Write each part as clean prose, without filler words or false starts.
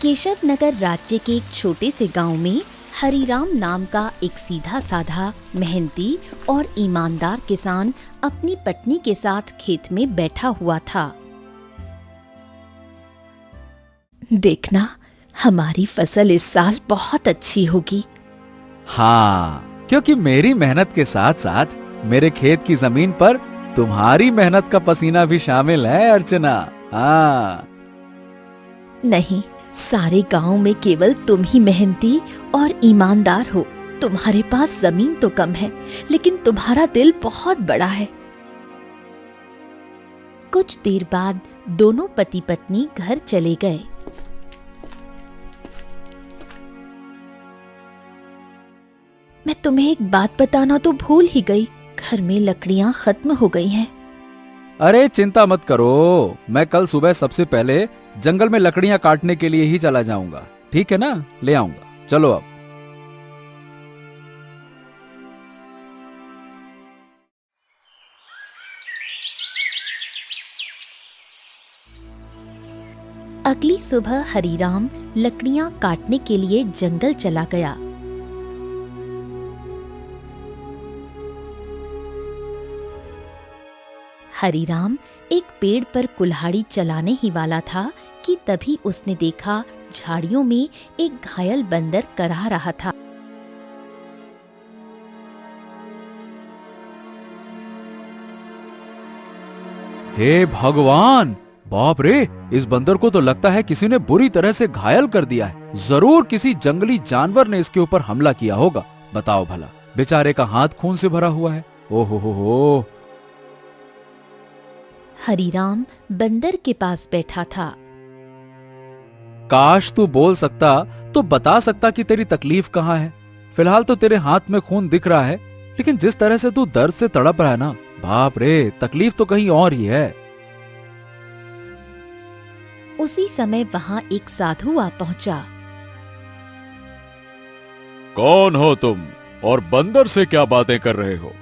केशव नगर राज्य के एक छोटे से गांव में हरिराम नाम का एक सीधा साधा, मेहनती और ईमानदार किसान अपनी पत्नी के साथ खेत में बैठा हुआ था। देखना, हमारी फसल इस साल बहुत अच्छी होगी। हाँ, क्योंकि मेरी मेहनत के साथ साथ मेरे खेत की जमीन पर तुम्हारी मेहनत का पसीना भी शामिल है अर्चना। हाँ। नहीं, सारे गांव में केवल तुम ही मेहनती और ईमानदार हो। तुम्हारे पास जमीन तो कम है, लेकिन तुम्हारा दिल बहुत बड़ा है। कुछ देर बाद दोनों पति पत्नी घर चले गए। मैं तुम्हें एक बात बताना तो भूल ही गई, घर में लकड़ियां खत्म हो गई हैं। अरे चिंता मत करो, मैं कल सुबह सबसे पहले जंगल में लकड़ियां काटने के लिए ही चला जाऊंगा। ठीक है ना, ले आऊंगा। चलो अब। अगली सुबह हरिराम लकड़ियां काटने के लिए जंगल चला गया। हरिराम एक पेड़ पर कुल्हाड़ी चलाने ही वाला था कि तभी उसने देखा झाड़ियों में एक घायल बंदर करहा रहा था। हे भगवान, बाप रे, इस बंदर को तो लगता है किसी ने बुरी तरह से घायल कर दिया है। जरूर किसी जंगली जानवर ने इसके ऊपर हमला किया होगा। बताओ भला, बेचारे का हाथ खून से भरा हुआ है। ओहो हो। हरिराम बंदर के पास बैठा था। काश तू बोल सकता तो बता सकता कि तेरी तकलीफ कहाँ है। फिलहाल तो तेरे हाथ में खून दिख रहा है, लेकिन जिस तरह से तू दर्द से तड़प रहा है ना, बाप रे, तकलीफ तो कहीं और ही है। उसी समय वहां एक साधु आ पहुंचा। कौन हो तुम और बंदर से क्या बातें कर रहे हो?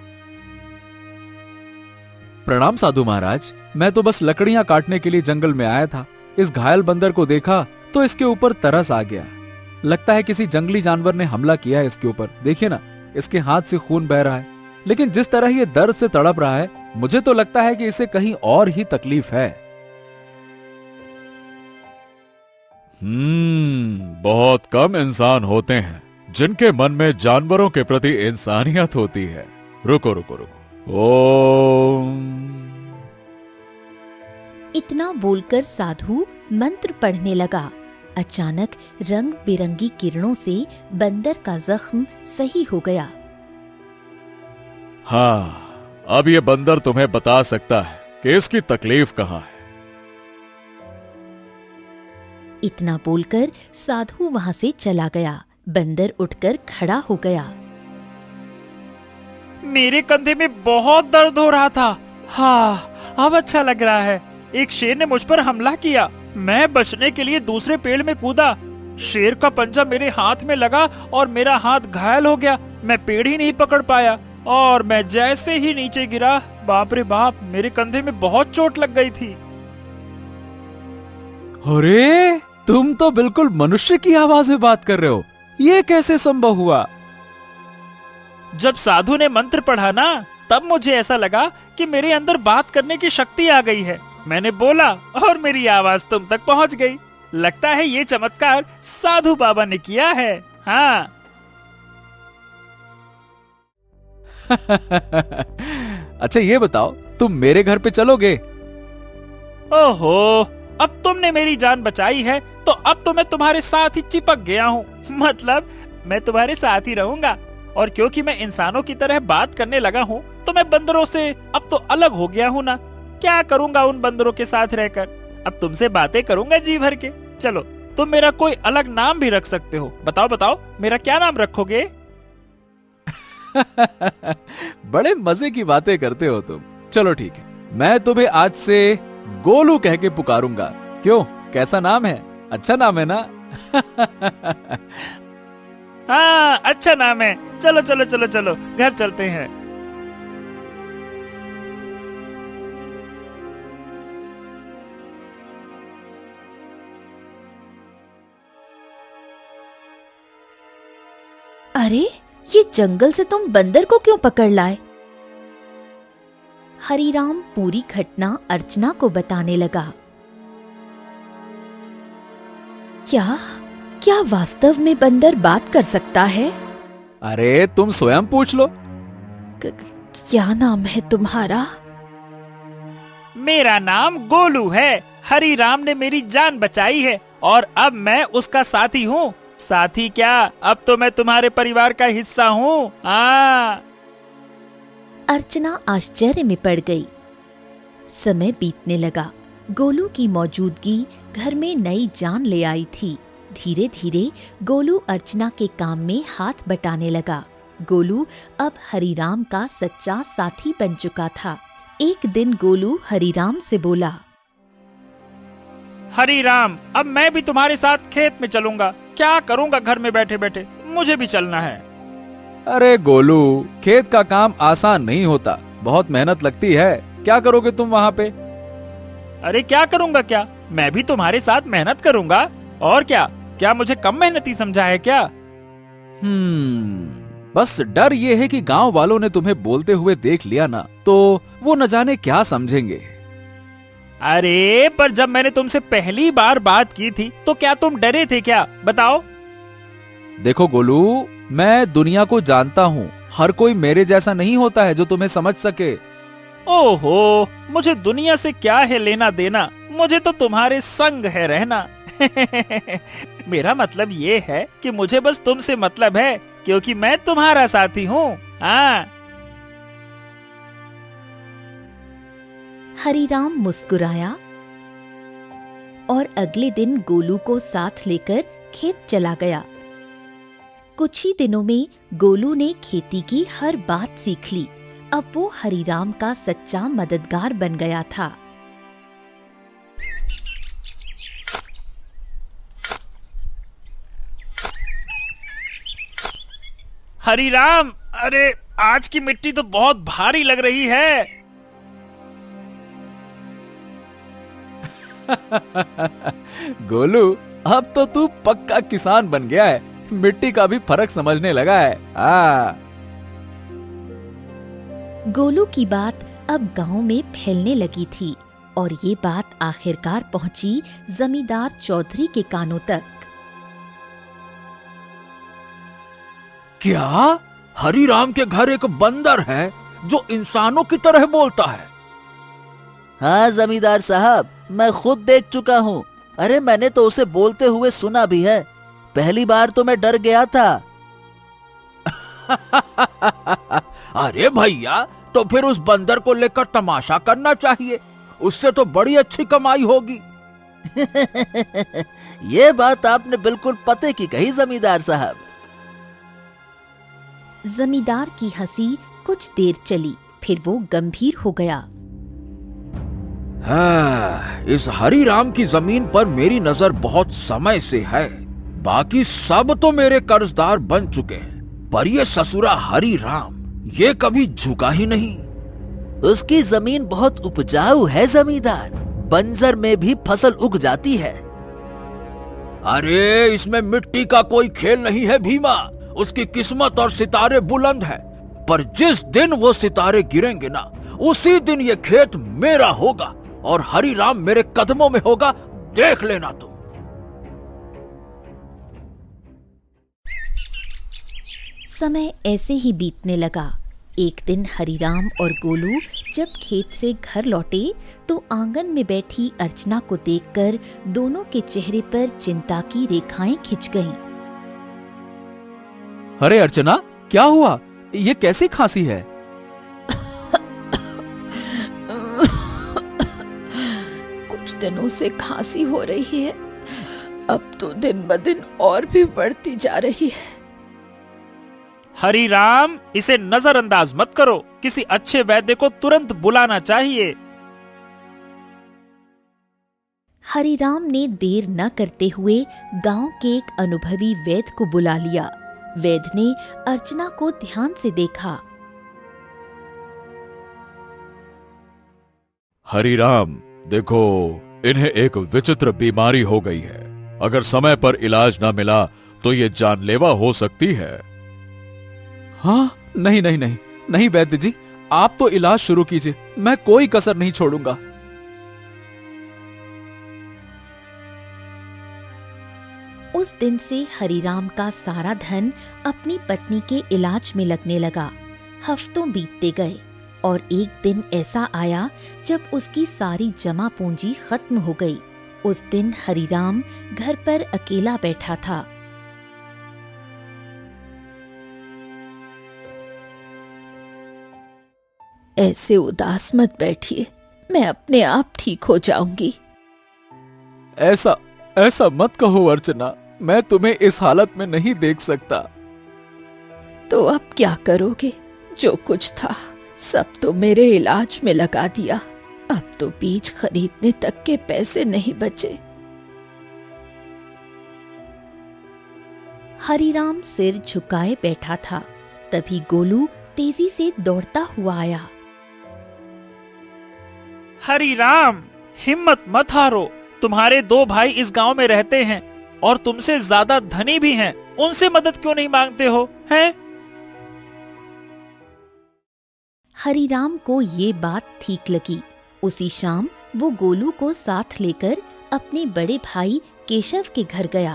प्रणाम साधु महाराज, मैं तो बस लकड़ियां काटने के लिए जंगल में आया था। इस घायल बंदर को देखा तो इसके ऊपर तरस आ गया। लगता है किसी जंगली जानवर ने हमला किया है इसके ऊपर। देखिए ना, इसके हाथ से खून बह रहा है। लेकिन जिस तरह ये दर्द से तड़प रहा है, मुझे तो लगता है कि इसे कहीं और ही तकलीफ है। बहुत कम इंसान होते हैं जिनके मन में जानवरों के प्रति इंसानियत होती है। रुको रुको रुको। ओम। इतना बोलकर साधु मंत्र पढ़ने लगा। अचानक रंग बिरंगी किरणों से बंदर का जख्म सही हो गया। हाँ, अब ये बंदर तुम्हें बता सकता है कि इसकी तकलीफ कहाँ है। इतना बोलकर साधु वहां से चला गया। बंदर उठकर खड़ा हो गया। मेरे कंधे में बहुत दर्द हो रहा था। हाँ, अब अच्छा लग रहा है। एक शेर ने मुझ पर हमला किया। मैं बचने के लिए दूसरे पेड़ में कूदा। शेर का पंजा मेरे हाथ में लगा और मेरा हाथ घायल हो गया। मैं पेड़ ही नहीं पकड़ पाया और मैं जैसे ही नीचे गिरा, बाप रे बाप, मेरे कंधे में बहुत चोट लग गई थी। अरे, तुम तो बिल्कुल मनुष्य की आवाज में बात कर रहे हो। ये कैसे संभव हुआ? जब साधु ने मंत्र पढ़ा ना, तब मुझे ऐसा लगा कि मेरे अंदर बात करने की शक्ति आ गई है। मैंने बोला और मेरी आवाज तुम तक पहुंच गई। लगता है ये चमत्कार साधु बाबा ने किया है। हाँ। अच्छा ये बताओ, तुम मेरे घर पे चलोगे? ओहो, अब तुमने मेरी जान बचाई है तो अब तो मैं तुम्हारे साथ ही चिपक गया हूँ। मतलब मैं तुम्हारे साथ ही रहूंगा। और क्योंकि मैं इंसानों की तरह बात करने लगा हूँ, तो मैं बंदरों से अब तो अलग हो गया हूँ ना। क्या करूंगा उन बंदरों के साथ रहकर? अब तुमसे बातें करूंगा जी भर के। चलो, तुम मेरा कोई अलग नाम भी रख सकते हो। बताओ बताओ, मेरा क्या नाम रखोगे? बड़े मजे की बातें करते हो तुम। चलो ठीक है, मैं तुम्हें आज से गोलू कह के पुकारूंगा। क्यों, कैसा नाम है? अच्छा नाम है ना? हाँ, अच्छा नाम है। चलो चलो चलो चलो, घर चलते हैं। अरे, ये जंगल से तुम बंदर को क्यों पकड़ लाए? हरीराम पूरी घटना अर्चना को बताने लगा। क्या क्या वास्तव में बंदर बात कर सकता है? अरे तुम स्वयं पूछ लो। क्या नाम है तुम्हारा? मेरा नाम गोलू है। हरीराम ने मेरी जान बचाई है और अब मैं उसका साथी हूँ। साथी क्या, अब तो मैं तुम्हारे परिवार का हिस्सा हूँ। अर्चना आश्चर्य में पड़ गई। समय बीतने लगा। गोलू की मौजूदगी घर में नई जान ले आई थी। धीरे धीरे गोलू अर्चना के काम में हाथ बटाने लगा। गोलू अब हरीराम का सच्चा साथी बन चुका था। एक दिन गोलू हरीराम से बोला, हरीराम, अब मैं भी तुम्हारे साथ खेत में चलूंगा। क्या करूंगा घर में बैठे बैठे, मुझे भी चलना है। अरे गोलू, खेत का काम आसान नहीं होता, बहुत मेहनत लगती है। क्या करोगे तुम वहाँ पे? अरे क्या करूंगा क्या, मैं भी तुम्हारे साथ मेहनत करूंगा। और क्या मुझे कम मेहनती समझा है क्या? बस डर ये है कि गांव वालों ने तुम्हें बोलते हुए देख लिया ना, तो वो न जाने क्या समझेंगे। अरे पर जब मैंने तुमसे पहली बार बात की थी तो क्या तुम डरे थे क्या, बताओ? देखो गोलू, मैं दुनिया को जानता हूँ। हर कोई मेरे जैसा नहीं होता है जो तुम्हें समझ सके। ओहो, मुझे दुनिया से क्या है लेना देना, मुझे तो तुम्हारे संग है रहना। मेरा मतलब ये है कि मुझे बस तुमसे मतलब है, क्योंकि मैं तुम्हारा साथी हूँ। हरीराम मुस्कुराया और अगले दिन गोलू को साथ लेकर खेत चला गया। कुछ ही दिनों में गोलू ने खेती की हर बात सीख ली। अब वो हरीराम का सच्चा मददगार बन गया था। हरीराम, अरे आज की मिट्टी तो बहुत भारी लग रही है। गोलू, अब तो तू पक्का किसान बन गया है। मिट्टी का भी फर्क समझने लगा है। गोलू की बात अब गांव में फैलने लगी थी और ये बात आखिरकार पहुंची जमींदार चौधरी के कानों तक। क्या हरीराम के घर एक बंदर है जो इंसानों की तरह बोलता है? हाँ जमींदार साहब, मैं खुद देख चुका हूँ। अरे मैंने तो उसे बोलते हुए सुना भी है। पहली बार तो मैं डर गया था। अरे भैया, तो फिर उस बंदर को लेकर तमाशा करना चाहिए, उससे तो बड़ी अच्छी कमाई होगी। ये बात आपने बिल्कुल पते की कही जमींदार साहब। जमींदार की हंसी कुछ देर चली, फिर वो गंभीर हो गया। इस हरीराम की जमीन पर मेरी नजर बहुत समय से है। बाकी सब तो मेरे कर्जदार बन चुके हैं, पर ये ससुरा हरीराम ये कभी झुका ही नहीं। उसकी जमीन बहुत उपजाऊ है जमींदार, बंजर में भी फसल उग जाती है। अरे इसमें मिट्टी का कोई खेल नहीं है भीमा। उसकी किस्मत और सितारे बुलंद है, पर जिस दिन वो सितारे गिरेंगे ना, उसी दिन ये खेत मेरा होगा और हरीराम मेरे कदमों में होगा, देख लेना तुम। समय ऐसे ही बीतने लगा। एक दिन हरीराम और गोलू जब खेत से घर लौटे तो आंगन में बैठी अर्चना को देखकर दोनों के चेहरे पर चिंता की रेखाएं खिंच गईं। अरे अर्चना, क्या हुआ? ये कैसी खांसी है? कुछ दिनों से खांसी हो रही है, अब तो दिन ब दिन और भी बढ़ती जा रही है। हरीराम, इसे नजरअंदाज मत करो, किसी अच्छे वैद्य को तुरंत बुलाना चाहिए। हरीराम ने देर न करते हुए गांव के एक अनुभवी वैद्य को बुला लिया। वैद्य ने अर्चना को ध्यान से देखा। हरीराम, देखो, इन्हें एक विचित्र बीमारी हो गई है। अगर समय पर इलाज न मिला तो ये जानलेवा हो सकती है। हाँ, नहीं नहीं नहीं नहीं वैद्य जी, आप तो इलाज शुरू कीजिए, मैं कोई कसर नहीं छोड़ूंगा। उस दिन से हरिराम का सारा धन अपनी पत्नी के इलाज में लगने लगा। हफ्तों बीतते गए और एक दिन ऐसा आया जब उसकी सारी जमा पूंजी खत्म हो गई। उस दिन हरिराम घर पर अकेला बैठा था। ऐसे उदास मत बैठिए, मैं अपने आप ठीक हो जाऊंगी। ऐसा ऐसा मत कहो अर्चना, मैं तुम्हें इस हालत में नहीं देख सकता। तो अब क्या करोगे? जो कुछ था सब तो मेरे इलाज में लगा दिया। अब तो बीज खरीदने तक के पैसे नहीं बचे। हरिराम सिर झुकाए बैठा था। तभी गोलू तेजी से दौड़ता हुआ आया। हरिराम, हिम्मत मत हारो। तुम्हारे 2 भाई इस गांव में रहते हैं और तुमसे ज्यादा धनी भी हैं। उनसे मदद क्यों नहीं मांगते हो, हैं? हरिराम को ये बात ठीक लगी। उसी शाम वो गोलू को साथ लेकर अपने बड़े भाई केशव के घर गया।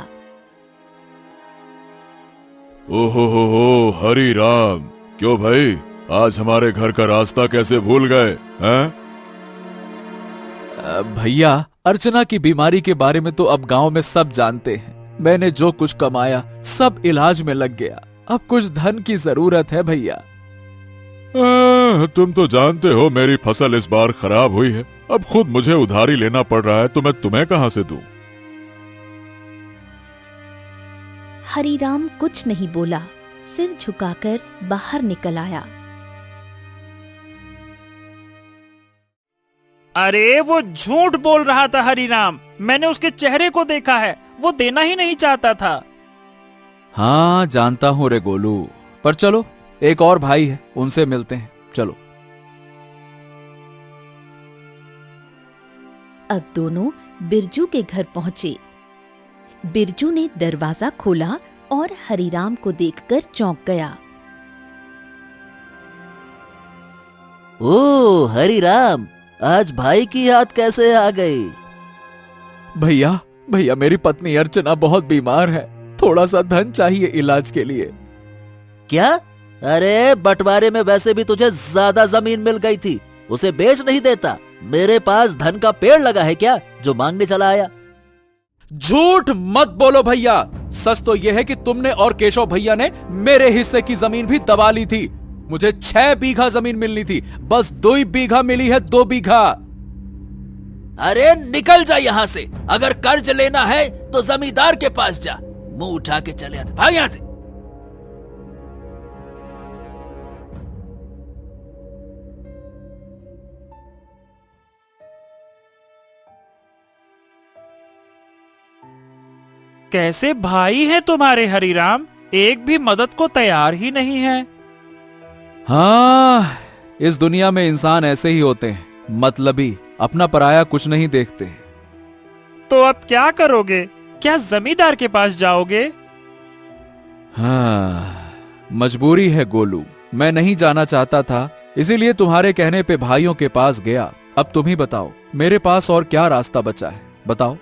ओहो हो हरि राम, क्यों भाई, आज हमारे घर का रास्ता कैसे भूल गए हैं? भैया, अर्चना की बीमारी के बारे में तो अब गांव में सब जानते हैं। मैंने जो कुछ कमाया सब इलाज में लग गया। अब कुछ धन की जरूरत है भैया। तुम तो जानते हो मेरी फसल इस बार खराब हुई है। अब खुद मुझे उधारी लेना पड़ रहा है, तो मैं तुम्हें कहां से दूं? हरिराम कुछ नहीं बोला, सिर झुकाकर बाहर निकल आया। अरे वो झूठ बोल रहा था हरिराम, मैंने उसके चेहरे को देखा है, वो देना ही नहीं चाहता था। हाँ जानता हूँ रे गोलू, पर चलो एक और भाई है, उनसे मिलते हैं, चलो। अब दोनों बिरजू के घर पहुंचे। बिरजू ने दरवाजा खोला और हरिराम को देखकर चौंक गया। ओ हरिराम, आज भाई की याद कैसे आ गई? भैया भैया, मेरी पत्नी अर्चना बहुत बीमार है, थोड़ा सा धन चाहिए इलाज के लिए। क्या? अरे बंटवारे में वैसे भी तुझे ज्यादा जमीन मिल गई थी, उसे बेच नहीं देता? मेरे पास धन का पेड़ लगा है क्या जो मांगने चला आया? झूठ मत बोलो भैया, सच तो यह है कि तुमने और केशव भैया ने मेरे हिस्से की जमीन भी दबा ली थी। मुझे 6 बीघा जमीन मिलनी थी, बस 2 बीघा मिली है, 2 बीघा। अरे निकल जा यहाँ से, अगर कर्ज लेना है तो जमींदार के पास जा। मुंह उठा के चले आते, भाग यहाँ से। कैसे भाई हैं तुम्हारे हरिराम, एक भी मदद को तैयार ही नहीं है। हाँ, इस दुनिया में इंसान ऐसे ही होते हैं, मतलबी, अपना पराया कुछ नहीं देखते। तो अब क्या करोगे? क्या जमींदार के पास जाओगे? हाँ, मजबूरी है गोलू, मैं नहीं जाना चाहता था, इसीलिए तुम्हारे कहने पे भाइयों के पास गया। अब तुम ही बताओ, मेरे पास और क्या रास्ता बचा है, बताओ।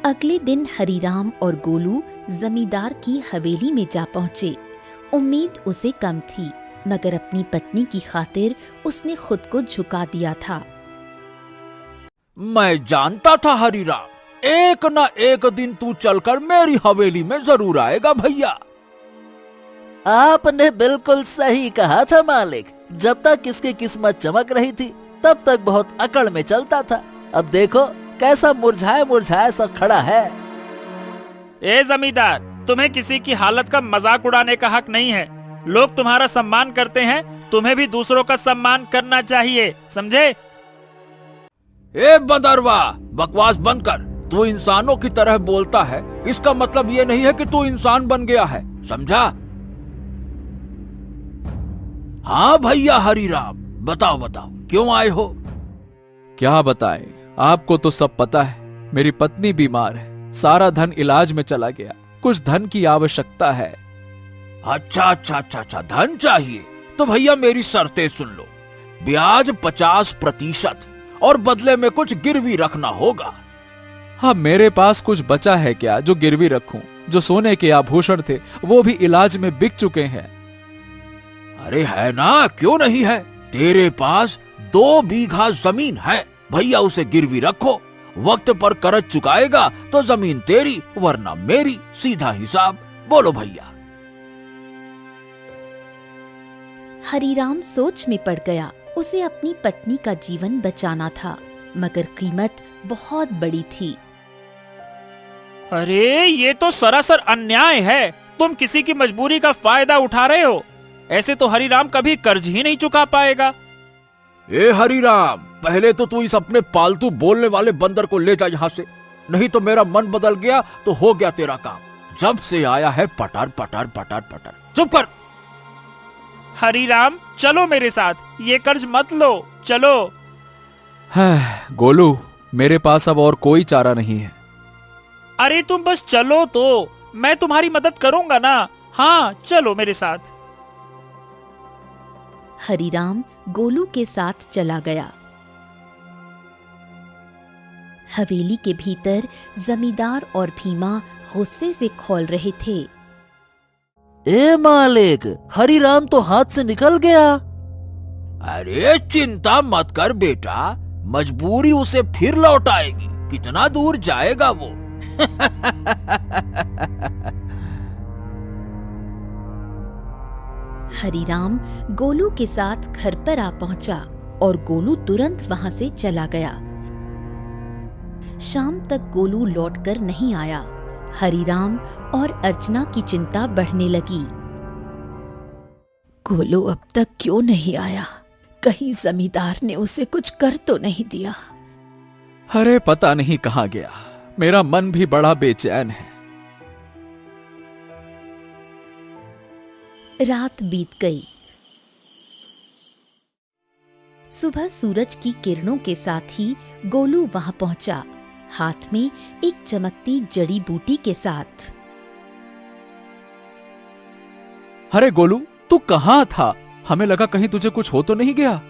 अगले दिन हरिराम और गोलू जमींदार की हवेली में जा पहुंचे। उम्मीद उसे कम थी, मगर अपनी पत्नी की खातिर उसने खुद को झुका दिया था। मैं जानता था हरिराम, एक न एक दिन तू चलकर मेरी हवेली में जरूर आएगा भैया। आपने बिल्कुल सही कहा था मालिक, जब तक इसकी किस्मत चमक रही थी तब तक बहुत अकड़ में चलता था। अब देखो कैसा मुरझाया मुरझाया सा खड़ा है। ए जमींदार, तुम्हें किसी की हालत का मजाक उड़ाने का हक नहीं है। लोग तुम्हारा सम्मान करते हैं, तुम्हें भी दूसरों का सम्मान करना चाहिए, समझे? ए बंदरवा, बकवास बंद कर। तू इंसानों की तरह बोलता है, इसका मतलब ये नहीं है कि तू इंसान बन गया है, समझा? हाँ भैया हरिराम, बताओ बताओ क्यों आए हो? क्या बताएं, आपको तो सब पता है, मेरी पत्नी बीमार है, सारा धन इलाज में चला गया, कुछ धन की आवश्यकता है। अच्छा, धन चाहिए तो भैया मेरी शर्तें सुन लो। ब्याज 50% और बदले में कुछ गिरवी रखना होगा। हाँ, मेरे पास कुछ बचा है क्या जो गिरवी रखूं? जो सोने के आभूषण थे वो भी इलाज में बिक चुके हैं। अरे है ना, क्यों नहीं है? तेरे पास 2 बीघा जमीन है, भैया उसे गिरवी रखो। वक्त पर कर्ज चुकाएगा तो जमीन तेरी वरना मेरी, सीधा हिसाब। बोलो भैया। हरीराम सोच में पड़ गया। उसे अपनी पत्नी का जीवन बचाना था, मगर कीमत बहुत बड़ी थी। अरे ये तो सरासर अन्याय है। तुम किसी की मजबूरी का फायदा उठा रहे हो। ऐसे तो हरीराम कभी कर्ज ही नहीं चुका पाएगा। ए हरीराम, पहले तो तू इस अपने पालतू बोलने वाले बंदर को ले जा यहाँ से, नहीं तो मेरा मन बदल गया तो हो गया तेरा काम। जब से आया है पटर पटर पटर पटर। चुप कर। हरीराम चलो मेरे साथ, ये कर्ज मत लो, चलो। गोलू, मेरे पास अब और कोई चारा नहीं है। अरे तुम बस चलो तो, मैं तुम्हारी मदद करूंगा ना। हाँ चलो मेरे साथ। हरीराम गोलू के साथ चला गया। हवेली के भीतर जमींदार और भीमा गुस्से से खौल रहे थे। ए मालिक, हरीराम तो हाथ से निकल गया। अरे चिंता मत कर बेटा, मजबूरी उसे फिर लौट आएगी। कितना दूर जाएगा वो? हरीराम गोलू के साथ घर पर आ पहुंचा और गोलू तुरंत वहां से चला गया। शाम तक गोलू लौटकर नहीं आया। हरीराम और अर्चना की चिंता बढ़ने लगी। गोलू अब तक क्यों नहीं आया? कहीं जमींदार ने उसे कुछ कर तो नहीं दिया? अरे पता नहीं कहाँ गया। मेरा मन भी बड़ा बेचैन है। रात बीत गई। सुबह सूरज की किरणों के साथ ही गोलू वहां पहुंचा, हाथ में एक चमकती जड़ी बूटी के साथ। अरे गोलू, तू कहाँ था? हमें लगा कहीं तुझे कुछ हो तो नहीं गया।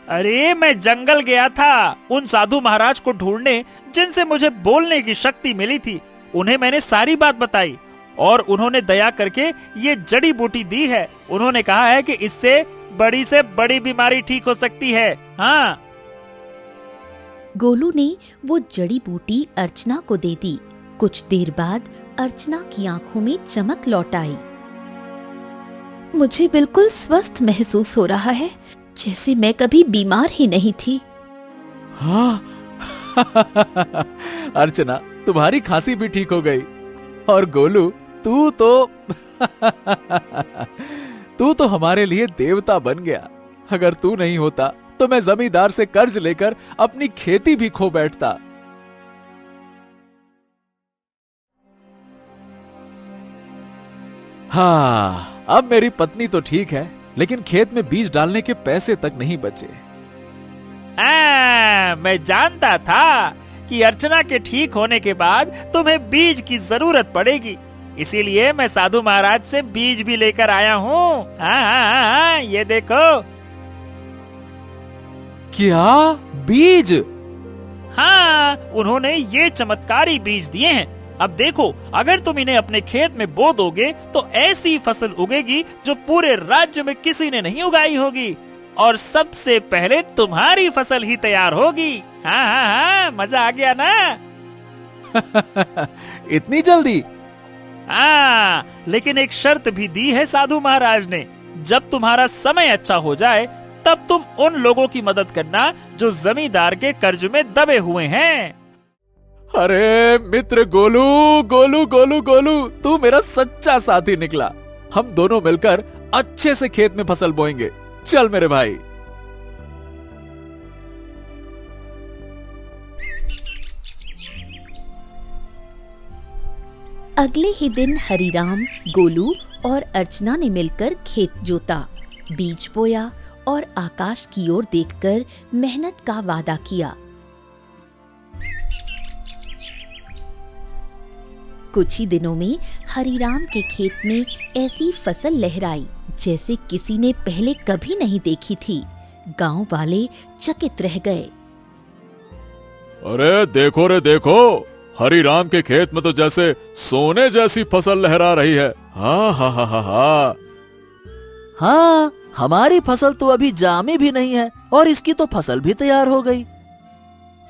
अरे मैं जंगल गया था उन साधु महाराज को ढूंढने जिनसे मुझे बोलने की शक्ति मिली थी। उन्हें मैंने सारी बात बताई और उन्होंने दया करके ये जड़ी बूटी दी है। उन्होंने कहा है कि इससे से बड़ी बीमारी ठीक हो सकती है। हाँ। गोलू ने वो जड़ी बूटी अर्चना को दे दी। कुछ देर बाद अर्चना की आंखों में चमक लौट आई। मुझे बिल्कुल स्वस्थ महसूस हो रहा है, जैसे मैं कभी बीमार ही नहीं थी। हाँ। अर्चना, तुम्हारी खांसी भी ठीक हो गई। और गोलू, तू तो हमारे लिए देवता बन गया। अगर तू नहीं होता तो मैं जमींदार से कर्ज लेकर अपनी खेती भी खो बैठता। हाँ, अब मेरी पत्नी तो ठीक है, लेकिन खेत में बीज डालने के पैसे तक नहीं बचे। मैं जानता था कि अर्चना के ठीक होने के बाद तुम्हें बीज की जरूरत पड़ेगी, इसीलिए मैं साधु महाराज से बीज भी लेकर आया हूँ। हाँ, ये देखो। क्या बीज? हाँ, उन्होंने ये चमत्कारी बीज दिए हैं। अब देखो, अगर तुम इन्हें अपने खेत में बो दोगे तो ऐसी फसल उगेगी जो पूरे राज्य में किसी ने नहीं उगाई होगी, और सबसे पहले तुम्हारी फसल ही तैयार होगी। हाँ, मजा आ गया ना? इतनी जल्दी? हाँ, लेकिन एक शर्त भी दी है साधु महाराज ने। जब तुम्हारा समय अच्छा हो जाए तब तुम उन लोगों की मदद करना जो जमींदार के कर्ज में दबे हुए हैं। अरे मित्र गोलू, गोलू गोलू गोलू, तू मेरा सच्चा साथी निकला। हम दोनों मिलकर अच्छे से खेत में फसल बोएंगे। चल मेरे भाई। अगले ही दिन हरीराम, गोलू और अर्चना ने मिलकर खेत जोता, बीज बोया और आकाश की ओर देखकर मेहनत का वादा किया। कुछ ही दिनों में हरीराम के खेत में ऐसी फसल लहराई जैसे किसी ने पहले कभी नहीं देखी थी। गांव वाले चकित रह गए। अरे देखो रे देखो, हरिराम के खेत में तो जैसे सोने जैसी फसल लहरा रही है। हाँ हाँ हाँ हाँ हाँ। हाँ, हमारी फसल तो अभी जामी भी नहीं है और इसकी तो फसल भी तैयार हो गई।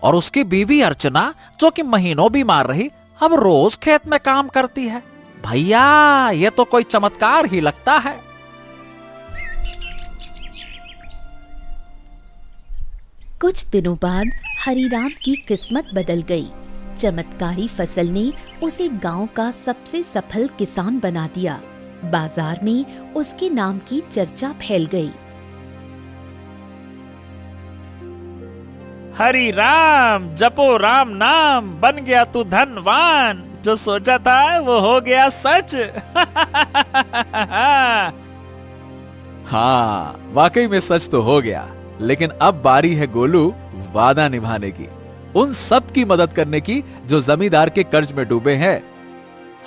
और उसकी बीवी अर्चना, जो कि महीनों बीमार रही, अब रोज खेत में काम करती है। भैया, ये तो कोई चमत्कार ही लगता है। कुछ दिनों बाद हरीराम की किस्मत बदल गई। चमत्कारी फसल ने उसे गांव का सबसे सफल किसान बना दिया। बाजार में उसके नाम की चर्चा फैल गई। हरि राम, जपो राम नाम, बन गया तू धनवान। जो सोचा था वो हो गया सच। हाँ, वाकई में सच तो हो गया, लेकिन अब बारी है गोलू वादा निभाने की, उन सब की मदद करने की जो जमींदार के कर्ज में डूबे हैं।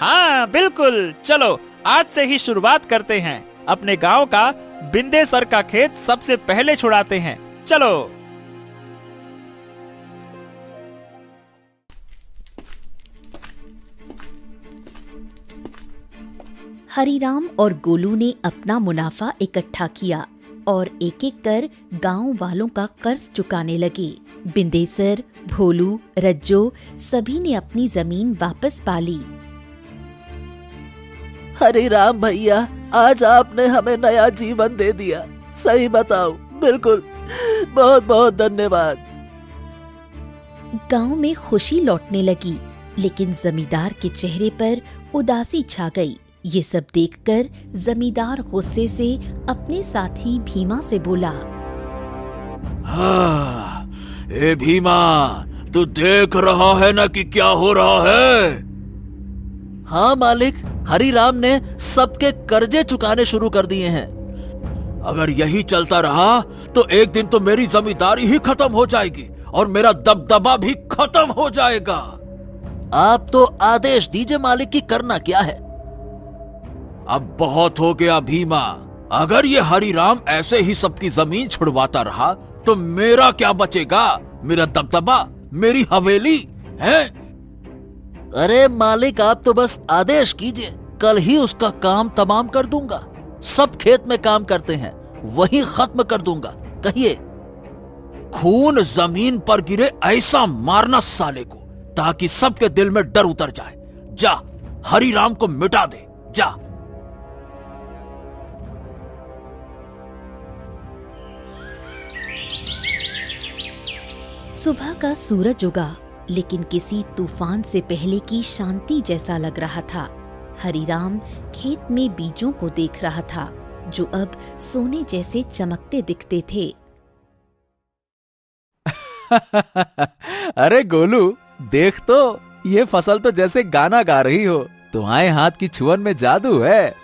हाँ बिल्कुल, चलो आज से ही शुरुआत करते हैं। अपने गांव का बिंदेसर का खेत सबसे पहले छुड़ाते हैं। चलो। हरीराम और गोलू ने अपना मुनाफा इकट्ठा किया और एक एक कर गांव वालों का कर्ज चुकाने लगे। बिंदेसर, भोलू, रज्जो सभी ने अपनी जमीन वापस पा ली। हरिराम भैया, आज आपने हमें नया जीवन दे दिया। सही बताओ, बिल्कुल, बहुत बहुत धन्यवाद। गांव में खुशी लौटने लगी, लेकिन जमींदार के चेहरे पर उदासी छा गई। ये सब देखकर जमींदार गुस्से से अपने साथी भीमा से बोला, हाँ, ए भीमा, तू देख रहा है ना कि क्या हो रहा है? हाँ मालिक, हरिराम ने सबके कर्जे चुकाने शुरू कर दिए हैं। अगर यही चलता रहा तो एक दिन तो मेरी जमींदारी ही खत्म हो जाएगी और मेरा दबदबा भी खत्म हो जाएगा। आप तो आदेश दीजिए मालिक की करना क्या है। अब बहुत हो गया भीमा। अगर ये हरिराम ऐसे ही सबकी जमीन छुड़वाता रहा तो मेरा क्या बचेगा? मेरा दबदबा, मेरी हवेली है। अरे मालिक, आप तो बस आदेश कीजिए, कल ही उसका काम तमाम कर दूंगा। सब खेत में काम करते हैं, वही खत्म कर दूंगा। कहिए। खून जमीन पर गिरे ऐसा मारना साले को, ताकि सबके दिल में डर उतर जाए। जा, हरिराम को मिटा दे, जा। सुबह का सूरज उगा, लेकिन किसी तूफान से पहले की शांति जैसा लग रहा था। हरिराम खेत में बीजों को देख रहा था, जो अब सोने जैसे चमकते दिखते थे। अरे गोलू, देख तो, ये फसल तो जैसे गाना गा रही हो। तुम्हारे हाथ की छुअन में जादू है।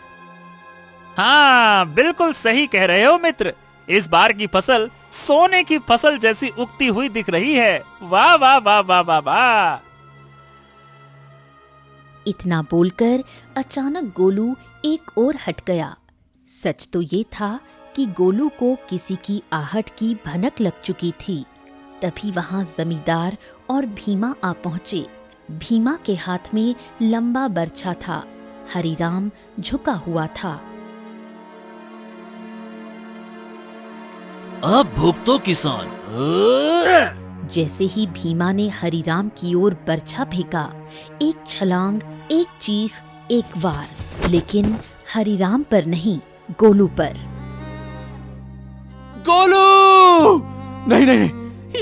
हाँ बिल्कुल सही कह रहे हो मित्र। इस बार की फसल सोने की फसल जैसी उगती हुई दिख रही है। वाह वाह वाह वाह वाह वाह। इतना बोलकर अचानक गोलू एक ओर हट गया। सच तो ये था कि गोलू को किसी की आहट की भनक लग चुकी थी। तभी वहां जमींदार और भीमा आ पहुंचे। भीमा के हाथ में लंबा बर्छा था। हरिराम झुका हुआ था। अब भुगतो किसान। जैसे ही भीमा ने हरिराम की ओर बर्छा फेंका, एक छलांग, एक चीख, एक वार, लेकिन हरिराम पर नहीं, गोलू पर। गोलू! नहीं नहीं,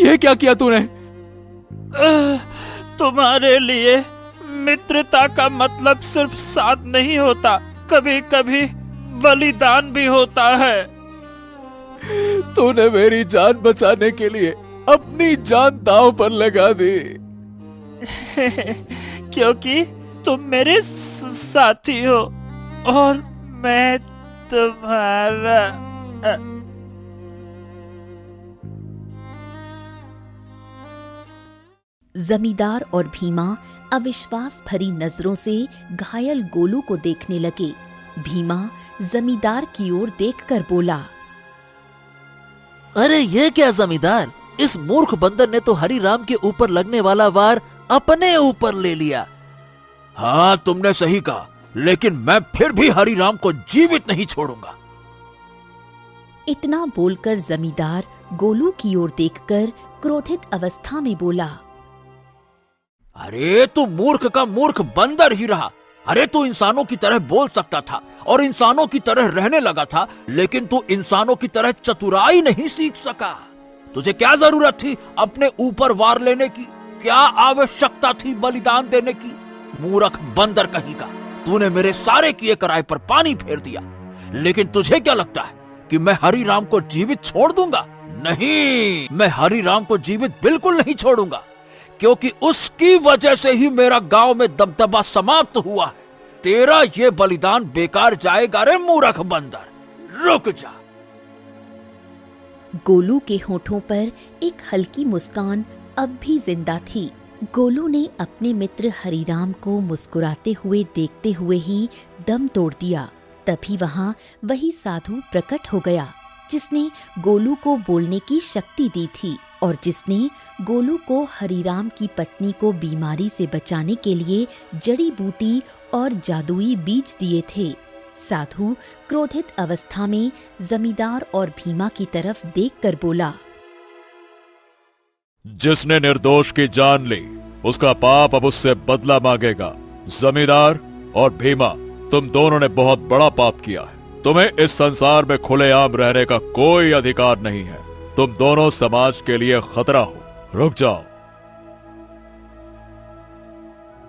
ये क्या किया तूने? तुम्हारे लिए मित्रता का मतलब सिर्फ साथ नहीं होता, कभी कभी बलिदान भी होता है। तूने मेरी जान बचाने के लिए अपनी जान दांव पर लगा दी। क्योंकि तुम मेरे साथी हो और मैं तुम्हारा। जमींदार और भीमा अविश्वास भरी नजरों से घायल गोलू को देखने लगे। भीमा जमींदार की ओर देखकर बोला, अरे ये क्या जमींदार, इस मूर्ख बंदर ने तो हरिराम के ऊपर लगने वाला वार अपने ऊपर ले लिया। हाँ, तुमने सही कहा, लेकिन मैं फिर भी हरिराम को जीवित नहीं छोड़ूंगा। इतना बोलकर जमींदार गोलू की ओर देखकर क्रोधित अवस्था में बोला, अरे तू मूर्ख का मूर्ख बंदर ही रहा। अरे तू इंसानों की तरह बोल सकता था और इंसानों की तरह रहने लगा था, लेकिन तू इंसानों की तरह चतुराई नहीं सीख सका। तुझे क्या जरूरत थी अपने ऊपर वार लेने की? क्या आवश्यकता थी बलिदान देने की? मूर्ख बंदर कहीं का, तूने मेरे सारे किए कराए पर पानी फेर दिया। लेकिन तुझे क्या लगता है कि मैं हरिराम को जीवित छोड़ दूंगा? नहीं, मैं हरिराम को जीवित बिल्कुल नहीं छोड़ूंगा, क्योंकि उसकी वजह से ही मेरा गांव में दबदबा समाप्त हुआ है। तेरा ये बलिदान बेकार जाएगा रे मूर्ख बंदर, रुक जा। गोलू के होठों पर एक हल्की मुस्कान अब भी जिंदा थी। गोलू ने अपने मित्र हरिराम को मुस्कुराते हुए देखते हुए ही दम तोड़ दिया। तभी वहां वही साधु प्रकट हो गया जिसने गोलू को बोलने की शक्ति दी थी और जिसने गोलू को हरिराम की पत्नी को बीमारी से बचाने के लिए जड़ी बूटी और जादुई बीज दिए थे। साधु क्रोधित अवस्था में जमींदार और भीमा की तरफ देखकर बोला, जिसने निर्दोष की जान ली उसका पाप अब उससे बदला मांगेगा। जमींदार और भीमा, तुम दोनों ने बहुत बड़ा पाप किया है। तुम्हें इस संसार में खुलेआम रहने का कोई अधिकार नहीं है। तुम दोनों समाज के लिए खतरा हो, रुक जाओ।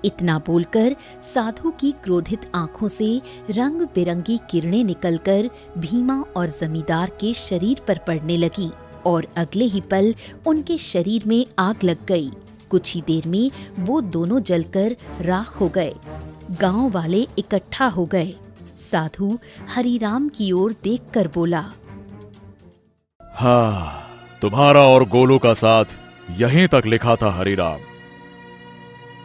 इतना बोलकर साधु की क्रोधित आंखों से रंग बिरंगी किरणें निकलकर भीमा और जमींदार के शरीर पर पड़ने लगी और अगले ही पल उनके शरीर में आग लग गई। कुछ ही देर में वो दोनों जलकर राख हो गए। गांव वाले इकट्ठा हो गए। साधु हरिराम की ओर देखकर बोला, हाँ, तुम्हारा और गोलू का साथ यहीं तक लिखा था हरिराम।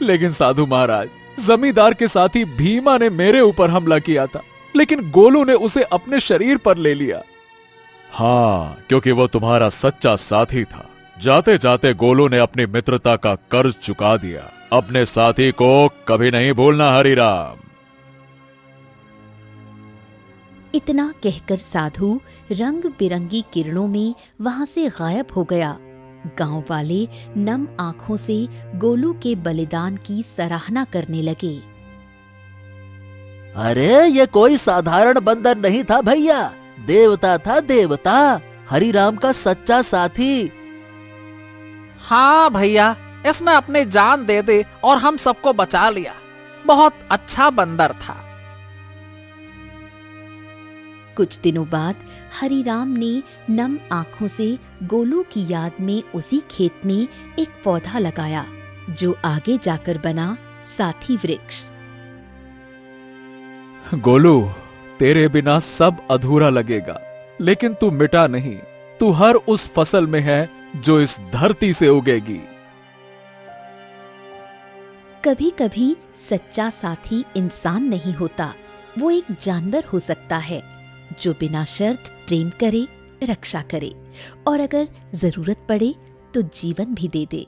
लेकिन साधु महाराज, जमींदार के साथी भीमा ने मेरे ऊपर हमला किया था, लेकिन गोलू ने उसे अपने शरीर पर ले लिया। हाँ, क्योंकि वो तुम्हारा सच्चा साथी था। जाते जाते गोलू ने अपनी मित्रता का कर्ज चुका दिया। अपने साथी को कभी नहीं भूलना हरिराम। इतना कहकर साधु रंग बिरंगी किरणों में वहां से गायब हो गया। गांव वाले नम आंखों से गोलू के बलिदान की सराहना करने लगे। अरे ये कोई साधारण बंदर नहीं था भैया, देवता था, देवता, हरिराम का सच्चा साथी। हाँ भैया, इसने अपनी जान दे दी और हम सबको बचा लिया। बहुत अच्छा बंदर था। कुछ दिनों बाद हरिराम ने नम आंखों से गोलू की याद में उसी खेत में एक पौधा लगाया जो आगे जाकर बना साथी वृक्ष। गोलू, तेरे बिना सब अधूरा लगेगा, लेकिन तू मिटा नहीं। तू हर उस फसल में है जो इस धरती से उगेगी। कभी कभी सच्चा साथी इंसान नहीं होता, वो एक जानवर हो सकता है जो बिना शर्त प्रेम करे, रक्षा करे और अगर जरूरत पड़े तो जीवन भी दे दे।